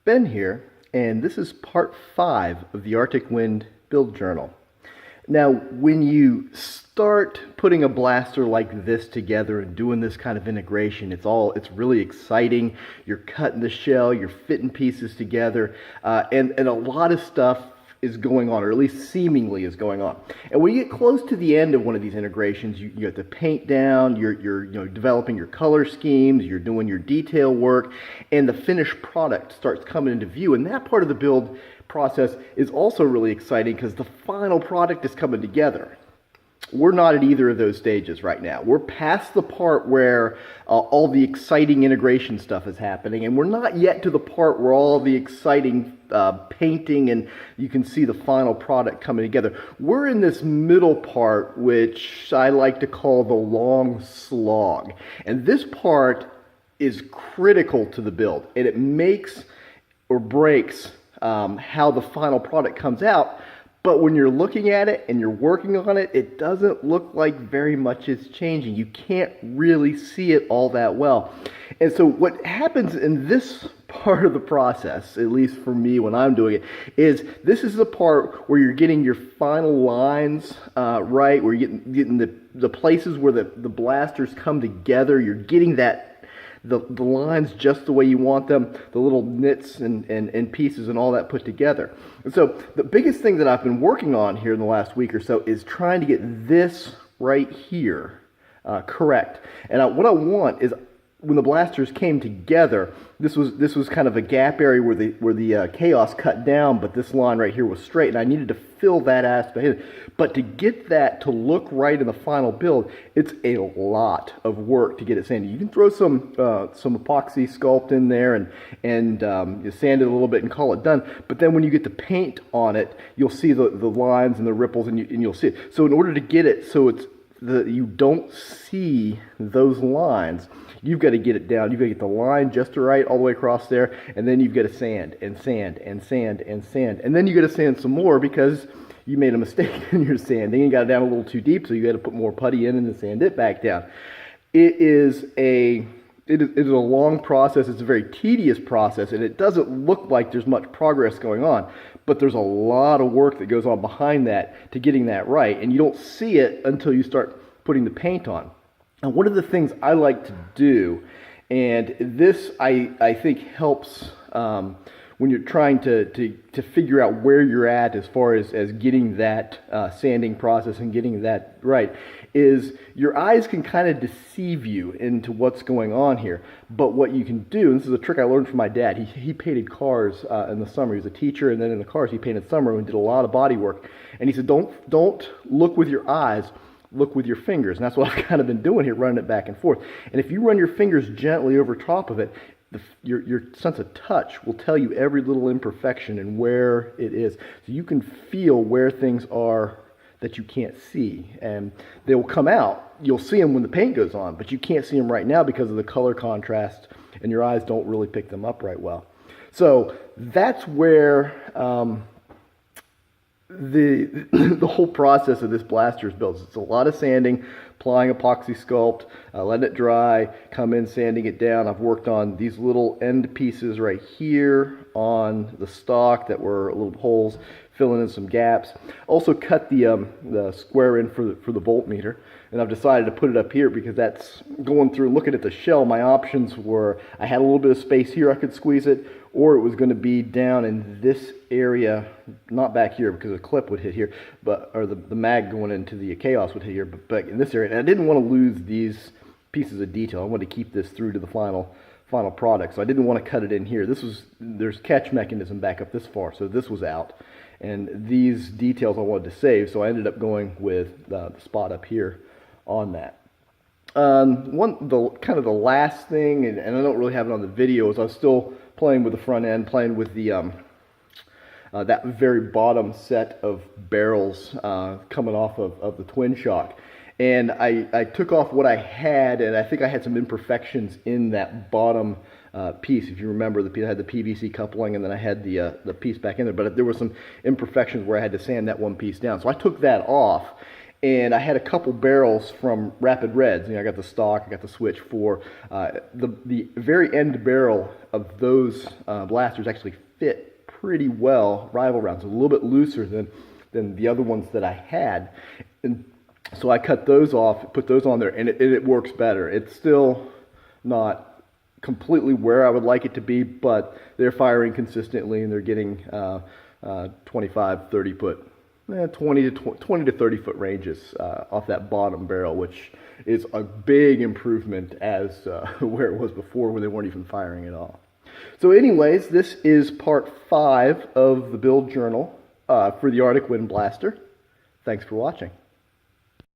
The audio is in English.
Ben here, and this is part 5 of the Arctic Wind Build Journal. Now, when you start putting a blaster like this together and doing this kind of integration, it's really exciting. You're cutting the shell, you're fitting pieces together, and a lot of stuff is going on, or at least seemingly is going on. And when you get close to the end of one of these integrations, you get the paint down, you're developing your color schemes, you're doing your detail work, and the finished product starts coming into view. And that part of the build process is also really exciting because the final product is coming together. We're not at either of those stages right now. We're past the part where all the exciting integration stuff is happening, and we're not yet to the part where all the exciting painting and you can see the final product coming together. We're in this middle part, which I like to call the long slog. And this part is critical to the build, and it makes or breaks how the final product comes out. But when you're looking at it and you're working on it, it doesn't look like very much is changing. You can't really see it all that well. And so what happens in this part of the process, at least for me when I'm doing it, is this is the part where you're getting your final lines right, where you're getting the places where the blasters come together. You're getting that the lines just the way you want them, the little nits and pieces and all that put together. And so the biggest thing that I've been working on here in the last week or so is trying to get this right here correct. And what I want is, when the blasters came together, this was kind of a gap area where the chaos cut down, but this line right here was straight, and I needed to fill that aspect. But to get that to look right in the final build, it's a lot of work to get it sanded. You can throw some epoxy sculpt in there and you sand it a little bit and call it done. But then when you get the paint on it, you'll see the lines and the ripples, and you'll see it. So in order to get it so you don't see those lines, you've got to get it down. You've got to get the line just right all the way across there, and then you've got to sand and sand and sand and sand. And then you got to sand some more because you made a mistake in your sanding and got it down a little too deep, so you got to put more putty in and then sand it back down. It is a long process. It's a very tedious process, and it doesn't look like there's much progress going on, but there's a lot of work that goes on behind that to getting that right, and you don't see it until you start putting the paint on. And one of the things I like to do, and this I think helps when you're trying to figure out where you're at as far as getting that sanding process and getting that right, is your eyes can kind of deceive you into what's going on here. But what you can do, and this is a trick I learned from my dad, he painted cars in the summer. He was a teacher, and then in the cars he painted summer and did a lot of body work. And he said, don't look with your eyes, look with your fingers. And that's what I've kind of been doing here, running it back and forth. And if you run your fingers gently over top of it, your sense of touch will tell you every little imperfection and where it is. So you can feel where things are that you can't see. And they will come out. You'll see them when the paint goes on, but you can't see them right now because of the color contrast, and your eyes don't really pick them up right well. So that's where the whole process of this blaster is built. It's a lot of sanding, applying epoxy sculpt, letting it dry, come in, sanding it down. I've worked on these little end pieces right here on the stock that were little holes, filling in some gaps. Also cut the square in for the voltmeter, and I've decided to put it up here because that's going through looking at the shell. My options were, I had a little bit of space here I could squeeze it, or it was going to be down in this area, not back here because the clip would hit here, or the mag going into the chaos would hit here, but in this area. And I didn't want to lose these pieces of detail. I wanted to keep this through to the final product, so I didn't want to cut it in here. There's catch mechanism back up this far, so this was out, and these details I wanted to save, so I ended up going with the spot up here on that. Kind of the last thing, and I don't really have it on the video, is I was still playing with the front end, playing with the that very bottom set of barrels coming off of the twin shock. And I took off what I had, and I think I had some imperfections in that bottom piece. If you remember, I had the PVC coupling, and then I had the piece back in there. But there were some imperfections where I had to sand that one piece down. So I took that off, and I had a couple barrels from Rapid Reds. I got the stock, I got the switch for the very end barrel of those blasters actually fit pretty well. Rival rounds, a little bit looser than the other ones that I had, and so I cut those off, put those on there, and it works better. It's still not completely where I would like it to be, but they're firing consistently, and they're getting 25, 30 foot, 20 to 30 foot ranges off that bottom barrel, which is a big improvement as where it was before, when they weren't even firing at all. So anyways, this is part 5 of the build journal for the Arctic Wind Blaster. Thanks for watching.